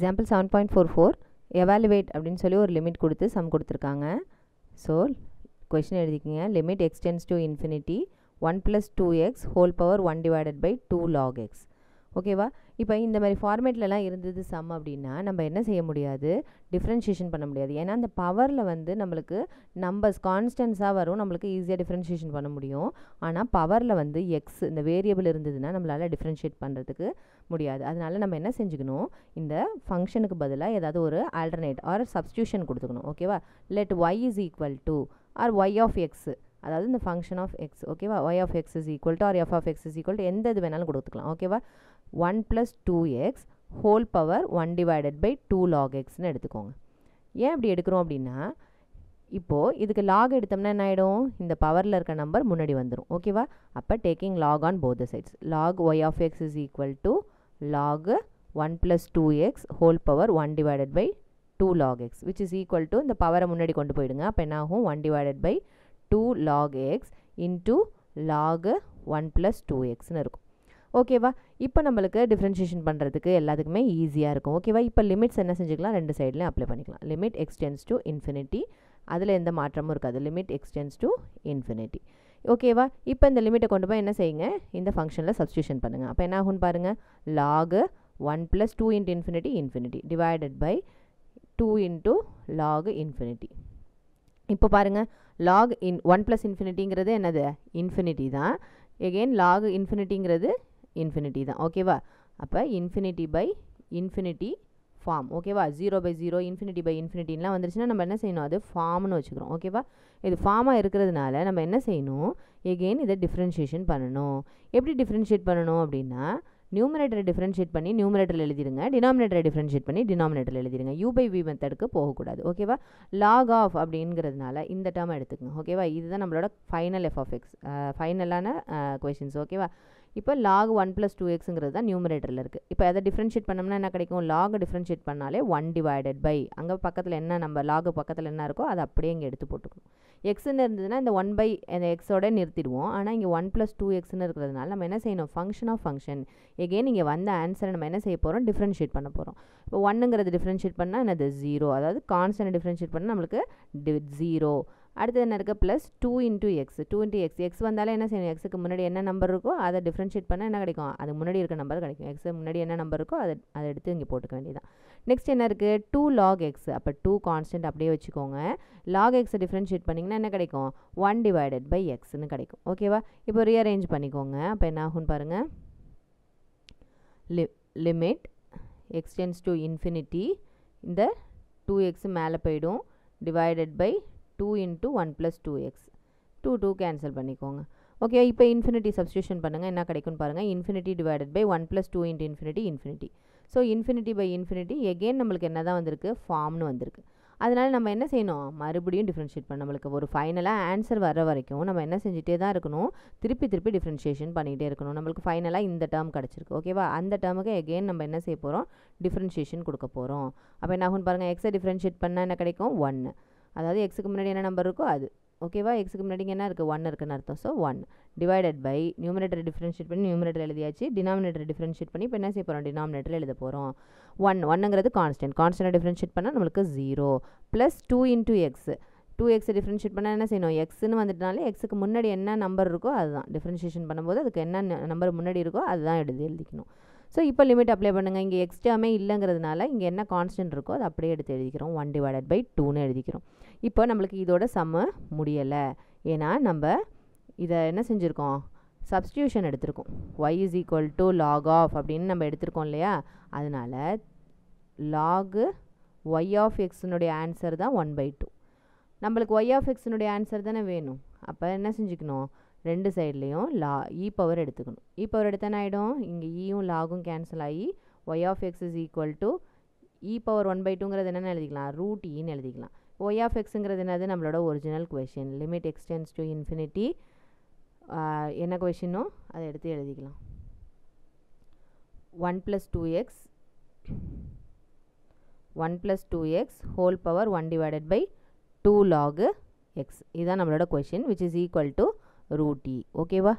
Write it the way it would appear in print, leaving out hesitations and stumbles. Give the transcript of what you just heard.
Example 7.44 evaluate அப்படின்னு சொல்லி ஒரு லிமிட் கொடுத்து சம் கொடுத்துருக்காங்க. ஸோ கொஷின் எழுதிக்கிங்க. Limit X tends to infinity 1 + 2x whole power 1 / 2 log x. ஓகேவா? இப்போ இந்த மாதிரி ஃபார்மேட்லலாம் இருந்தது சம் அப்படின்னா நம்ம என்ன செய்ய முடியாது, டிஃப்ரென்ஷியேஷன் பண்ண முடியாது. ஏன்னா அந்த பவரில் வந்து நம்மளுக்கு நம்பர்ஸ் கான்ஸ்டன்ஸாக வரும், நம்மளுக்கு ஈஸியாக டிஃப்ரென்ஷியேஷன் பண்ண முடியும். ஆனால் பவரில் வந்து எக்ஸ் இந்த வேரியபிள் இருந்ததுன்னா நம்மளால் டிஃப்ரென்ஷியேட் பண்ணுறதுக்கு முடியாது. அதனால நம்ம என்ன செஞ்சுக்கணும், இந்த ஃபங்க்ஷனுக்கு பதிலாக ஏதாவது ஒரு ஆல்டர்னேட் ஆர் சப்ஸ்டியூஷன் கொடுத்துக்கணும். ஓகேவா? Let y is equal to or y of x, அதாவது இந்த ஃபங்க்ஷன் ஆஃப் எக்ஸ். ஓகேவா? y of x is equal to or f of x is equal to எந்த இது வேணாலும் கொடுத்துக்கலாம். ஓகேவா? 1 + 2x ஹோல் பவர் 1 / 2 log xன்னு எடுத்துக்கோங்க. ஏன் அப்படி எடுக்கிறோம் அப்படின்னா, இப்போது இதுக்கு லாக் எடுத்தோம்னா என்ன ஆகிடும், இந்த பவரில் இருக்க நம்பர் முன்னாடி வந்துடும். ஓகேவா? அப்போ taking log on both the sides. Log y of x is equal to log 1 + 2x whole power 1 / 2 log x which is equal to இந்த பவரை முன்னாடி கொண்டு போயிடுங்க. அப்போ என்ன ஆகும், 1 / 2 log x into log 1 + 2xன்னு இருக்கும். ஓகேவா? இப்போ நம்மளுக்கு டிஃப்ரென்ஷியேஷன் பண்ணுறதுக்கு எல்லாத்துக்குமே ஈஸியாக இருக்கும். ஓகேவா? இப்போ லிமிட்ஸ் என்ன செஞ்சுக்கலாம், ரெண்டு சைட்லையும் அப்ளை பண்ணிக்கலாம். Limit X tends to infinity, அதில் எந்த மாற்றமும் இருக்காது. Limit X tends to infinity. ஓகேவா? இப்போ இந்த லிமிட்டை கொண்டு போய் என்ன செய்யுங்க, இந்த ஃபங்க்ஷனில் சப்ஸ்டியூஷன் பண்ணுங்கள். அப்போ என்ன ஆகும்னு பாருங்கள், log 1 + 2 × infinity divided by 2 × log infinity. இப்போ பாருங்கள், log 1 + இன்ஃபினிட்டிங்கிறது என்னது, இன்ஃபினிட்டி தான். எகெயின் log இன்ஃபினிட்டிங்கிறது இன்ஃபினிட்டி தான். ஓகேவா? அப்போ இன்ஃபினிட்டி பை இன்ஃபினிட்டி ஃபார்ம். ஓகேவா? 0/0 இன்ஃபினிட்டி பை இன்ஃபினிட்டின்லாம் வந்துருச்சுன்னா நம்ம என்ன செய்யணும், அது ஃபார்ம்னு வச்சுக்கிறோம். ஓகேவா? இது ஃபார்மாக இருக்கிறதுனால நம்ம என்ன செய்யணும், எகெயின் இதை டிஃப்ரென்ஷியேஷன் பண்ணணும். எப்படி டிஃப்ரென்ஷியேட் பண்ணணும் அப்படின்னா, நியூமரேட்டரை டிஃப்ரென்ஷியேட் பண்ணி நியூமரேட்டரில் எழுதிடுங்க, டினாமினேட்டரை டிஃப்ரென்ஷியேட் பண்ணி டினாமினேட்டரில் எழுதிடுங்க. u/v மெத்தடுக்கு போகக்கூடாது. ஓகேவா? லாக் ஆஃப் அப்படிங்கிறதுனால இந்த டேர்ம் எடுத்துக்கோங்க. ஓகேவா? இதுதான் நம்மளோட ஃபைனல் f of x, ஃபைனலான கொஷின்ஸ். ஓகேவா? இப்போ log 1 + 2xங்கிறது தான் நியூமரேட்டரில் இருக்குது. இப்போ அதை டிஃப்ரென்ஷியேட் பண்ணோம்னா என்ன கிடைக்கும், லாக் டிஃப்ரென்ஷியேட் பண்ணாலே 1 / அங்கே பக்கத்தில் என்ன நம்ம லாக் பக்கத்தில் என்ன இருக்கோ அதை அப்படியே இங்கே எடுத்து போட்டுக்கணும். எக்ஸ்ன்னு இருந்ததுன்னா இந்த 1 அந்த எக்ஸோட நிறுத்திடுவோம். ஆனால் இங்கே 1 + 2xன்னு இருக்கிறதுனால நம்ம என்ன செய்யணும், ஃபங்க்ஷன் ஆஃப் ஃபங்க்ஷன். எகெயின் இங்கே வந்த ஆன்சரை நம்ம என்ன செய்ய போகிறோம், டிஃப்ரென்ஷியேட் பண்ண போகிறோம். இப்போ 1ங்கிறது டிஃப்ரென்ஷியேட் பண்ணால் என்னது, 0. அதாவது கான்ஸ்டன்ட் டிஃப்ரென்ஷியேட் பண்ணால் நம்மளுக்கு 0. அடுத்தது என்ன இருக்குது, ப்ளஸ் 2 × x. 2 × x, எக்ஸ் வந்தாலே என்ன செய்யணும், எக்ஸுக்கு முன்னாடி என்ன நம்பர் இருக்கோ அதை டிஃப்ரென்ஷியேட் பண்ணால் என்ன கிடைக்கும், அது முன்னாடி இருக்க நம்பர் கிடைக்கும். எக்ஸுக்கு முன்னாடி என்ன நம்பர் இருக்கோ அதை எடுத்து இங்கே போட்டுக்க வேண்டியதான். நெக்ஸ்ட் என்ன இருக்குது, 2 log x. அப்போ 2 கான்ஸ்டன்ட் அப்படியே வச்சுக்கோங்க. log x டிஃப்ரென்ஷியேட் பண்ணிங்கன்னா என்ன கிடைக்கும், 1 / xன்னு கிடைக்கும். ஓகேவா? இப்போ ரீஅரேஞ்ச் பண்ணிக்கோங்க. அப்போ என்ன ஆகும்னு பாருங்கள், limit X tends to infinity, இந்த 2x மேலே போயிடும், டிவைடட் பை 2 × 1 + 2x. 2 கேன்சல் பண்ணிக்கோங்க. ஓகே, இப்போ இன்ஃபினிட்டி சப்ஸ்டியூஷன் பண்ணுங்கள், என்ன கிடைக்கும்னு பாருங்கள். Infinity divided by 1 + 2 × infinity. So infinity by infinity again நம்மளுக்கு என்ன தான் வந்திருக்கு, ஃபார்ம்னு வந்திருக்கு. அதனால் நம்ம என்ன செய்யணும், மறுபடியும் டிஃப்ரென்ஷியேட் பண்ண, நம்மளுக்கு ஒரு ஃபைனலாக ஆன்சர் வர வரைக்கும் நம்ம என்ன செஞ்சுட்டே தான் இருக்கணும், திருப்பி டிஃப்ரென்ஷியேஷன் பண்ணிகிட்டே இருக்கணும். நம்மளுக்கு ஃபைனலாக இந்த டேர்ம் கிடச்சிருக்கு. ஓகேவா? அந்த டேர்முக்கு எகெயின் நம்ம என்ன செய்ய போகிறோம், டிஃப்ரென்ஷியேஷன் கொடுக்க போகிறோம். அப்போ என்ன ஆகும்னு பாருங்கள், எக்ஸை டிஃப்ரென்ஷியேட் பண்ணால் என்ன கிடைக்கும், 1. அதாவது எக்ஸுக்கு முன்னாடி என்ன நம்பர் இருக்கோ அது. ஓகேவா? எக்ஸுக்கு முன்னாடி என்ன இருக்குது, 1 இருக்குன்னு அர்த்தம். ஸோ 1 டிவைடட் பை நியூமரேட்டரை டிஃப்ரென்ஷியேட் பண்ணி நியூமரேட்டர் எழுதியாச்சு, டினாமினேட்டரை டிஃப்ரென்ஷியேட் பண்ணி இப்போ என்ன செய்ய போகிறோம், டினாமினேட்டர் எழுத போகிறோம். 1ங்கிறது கான்ஸ்டன்ட் டிஃப்ரென்ஷியேட் பண்ணால் நம்மளுக்கு 0 ப்ளஸ் 2 × x. 2x டிஃப்ரென்ஷியேட் பண்ணால் என்ன செய்யணும், எக்ஸ்ன்னு வந்துட்டனாலே எக்ஸுக்கு முன்னாடி என்ன நம்பர் இருக்கோ அதுதான் டிஃப்ரென்ஷியேஷன் பண்ணும்போது அதுக்கு என்ன நம்பர் முன்னாடி இருக்கோ அதுதான் எழுதிக்கணும். ஸோ இப்போ லிமிட் அப்ளை பண்ணுங்கள். இங்கே எக்ஸ் டேர்மே இல்லைங்கிறதுனால இங்கே என்ன கான்ஸ்டன்ட் இருக்கோ அது அப்படியே எடுத்து எழுதிக்கிறோம், 1 / 2ன்னு எழுதிக்கிறோம். இப்போ நம்மளுக்கு இதோட சம்ம முடியலை, ஏன்னா நம்ம இதை என்ன செஞ்சுருக்கோம், சப்ஸ்டியூஷன் எடுத்திருக்கோம். y is equal to log of அப்படின்னு நம்ம எடுத்திருக்கோம் இல்லையா, அதனால் log y of xனுடைய ஆன்சர் தான் 1/2. நம்மளுக்கு y of xனுடைய ஆன்சர் தானே வேணும். அப்போ என்ன செஞ்சுக்கணும், ரெண்டு சைட்லேயும் இ பவர் எடுத்துக்கணும். இ பவர் எடுத்தால் என்ன ஆகிடும், இங்கே ஈயும் லாகும் கேன்சல் ஆகி y of x is equal to e power 1/2ங்கிறது என்னென்னு எழுதிக்கலாம், √e எழுதிக்கலாம். y of xங்கிறது என்னது, நம்மளோட original question. Limit X tends to infinity என்ன கொஷினோ அதை எடுத்து எழுதிக்கலாம். 1 + 2x whole power 1 / 2 log x. இதுதான் நம்மளோட question which is equal to √e. ஓகேவா?